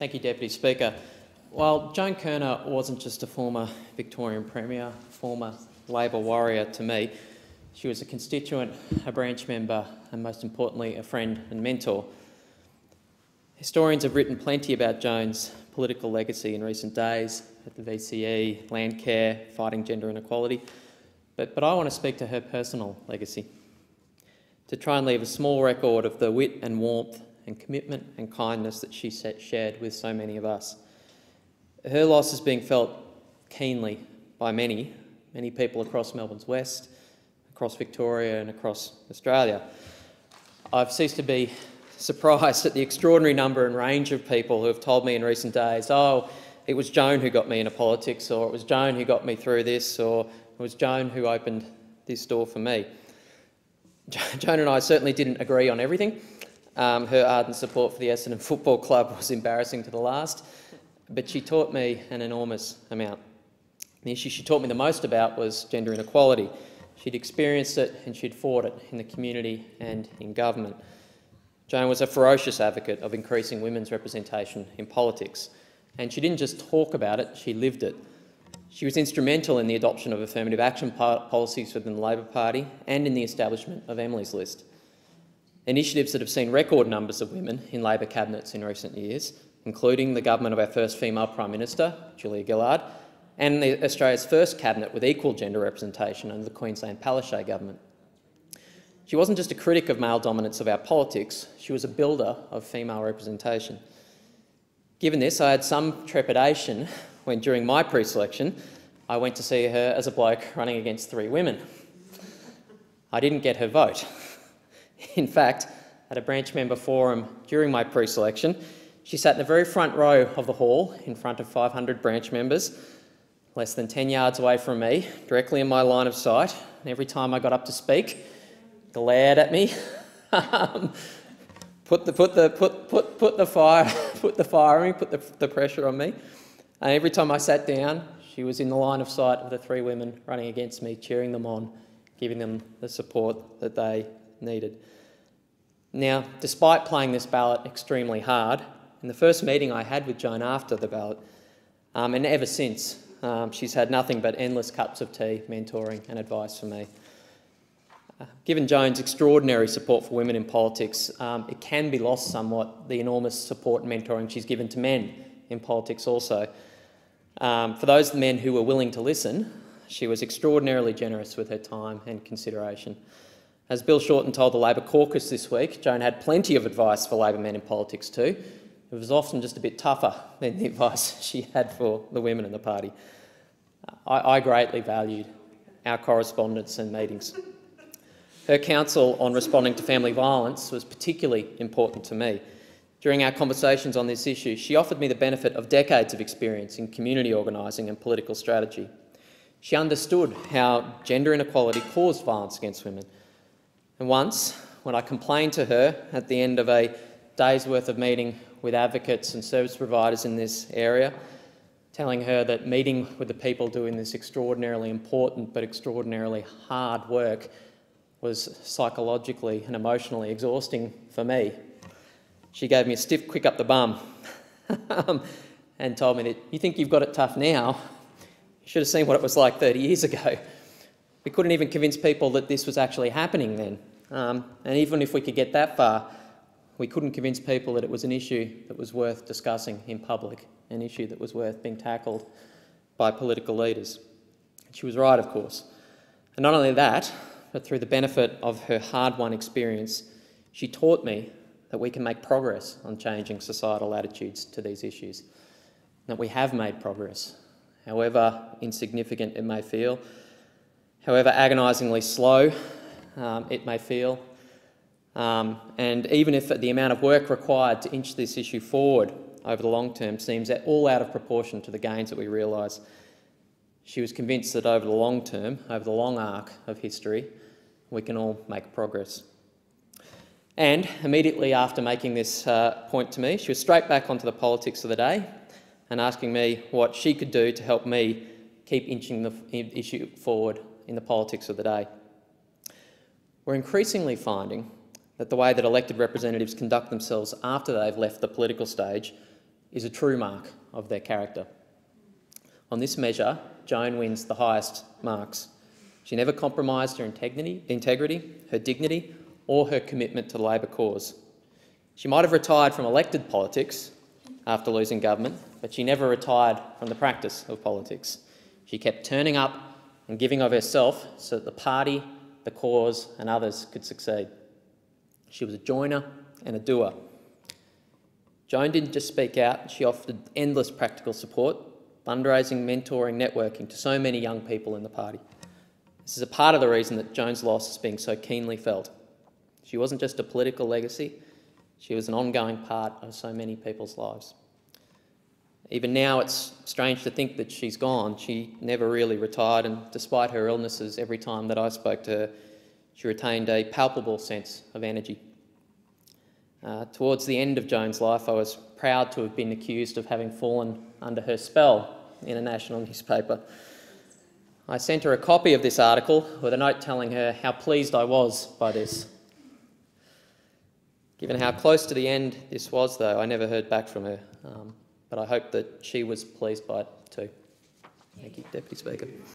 Thank you, Deputy Speaker. While Joan Kirner wasn't just a former Victorian Premier, former Labor warrior to me, she was a constituent, a branch member and most importantly a friend and mentor. Historians have written plenty about Joan's political legacy in recent days at the VCE, Landcare, fighting gender inequality, but I want to speak to her personal legacy, to try and leave a small record of the wit and warmth and commitment and kindness that she shared with so many of us. Her loss is being felt keenly by many people across Melbourne's west, across Victoria and across Australia. I've ceased to be surprised at the extraordinary number and range of people who have told me in recent days, oh, it was Joan who got me into politics, or it was Joan who got me through this, or it was Joan who opened this door for me. Joan and I certainly didn't agree on everything. Her ardent support for the Essendon Football Club was embarrassing to the last, but she taught me an enormous amount. The issue she taught me the most about was gender inequality. She'd experienced it and she'd fought it in the community and in government. Joan was a ferocious advocate of increasing women's representation in politics, and she didn't just talk about it, she lived it. She was instrumental in the adoption of affirmative action policies within the Labor Party and in the establishment of Emily's List. Initiatives that have seen record numbers of women in Labor cabinets in recent years, including the government of our first female Prime Minister, Julia Gillard, and Australia's first cabinet with equal gender representation under the Queensland Palaszczuk government. She wasn't just a critic of male dominance of our politics, she was a builder of female representation. Given this, I had some trepidation when, during my pre-selection, I went to see her as a bloke running against 3 women. I didn't get her vote. In fact, at a branch member forum during my pre-selection, she sat in the very front row of the hall in front of 500 branch members, less than 10 yards away from me, directly in my line of sight, and every time I got up to speak, glared at me, put the fire on me, put the pressure on me. And every time I sat down, she was in the line of sight of the 3 women running against me, cheering them on, giving them the support that they needed. Now, despite playing this ballot extremely hard, in the first meeting I had with Joan after the ballot, and ever since, she's had nothing but endless cups of tea, mentoring and advice from me. Given Joan's extraordinary support for women in politics, it can be lost somewhat, the enormous support and mentoring she's given to men in politics also. For those men who were willing to listen, she was extraordinarily generous with her time and consideration. As Bill Shorten told the Labor caucus this week, Joan had plenty of advice for Labor men in politics too. It was often just a bit tougher than the advice she had for the women in the party. I greatly valued our correspondence and meetings. Her counsel on responding to family violence was particularly important to me. During our conversations on this issue, she offered me the benefit of decades of experience in community organising and political strategy. She understood how gender inequality caused violence against women. And once, when I complained to her at the end of a day's worth of meeting with advocates and service providers in this area, telling her that meeting with the people doing this extraordinarily important but extraordinarily hard work was psychologically and emotionally exhausting for me, she gave me a stiff kick up the bum and told me that, you think you've got it tough now? You should have seen what it was like 30 years ago. We couldn't even convince people that this was actually happening then. And even if we could get that far, we couldn't convince people that it was an issue that was worth discussing in public, an issue that was worth being tackled by political leaders. She was right, of course. And not only that, but through the benefit of her hard-won experience, she taught me that we can make progress on changing societal attitudes to these issues, that we have made progress, however insignificant it may feel, however agonisingly slow it may feel, and even if the amount of work required to inch this issue forward over the long term seems all out of proportion to the gains that we realise, she was convinced that over the long term, over the long arc of history, we can all make progress. And immediately after making this point to me, she was straight back onto the politics of the day and asking me what she could do to help me keep inching the issue forward in the politics of the day. We're increasingly finding that the way that elected representatives conduct themselves after they've left the political stage is a true mark of their character. On this measure, Joan wins the highest marks. She never compromised her integrity, her dignity, or her commitment to the Labor cause. She might have retired from elected politics after losing government, but she never retired from the practice of politics. She kept turning up and giving of herself so that the party, the cause and others could succeed. She was a joiner and a doer. Joan didn't just speak out, she offered endless practical support, fundraising, mentoring, networking to so many young people in the party. This is a part of the reason that Joan's loss is being so keenly felt. She wasn't just a political legacy, she was an ongoing part of so many people's lives. Even now, it's strange to think that she's gone. She never really retired, and despite her illnesses, every time that I spoke to her, she retained a palpable sense of energy. Towards the end of Joan's life, I was proud to have been accused of having fallen under her spell in a national newspaper. I sent her a copy of this article with a note telling her how pleased I was by this. Given how close to the end this was, though, I never heard back from her, but I hope that she was pleased by it too. Thank you, Deputy Speaker.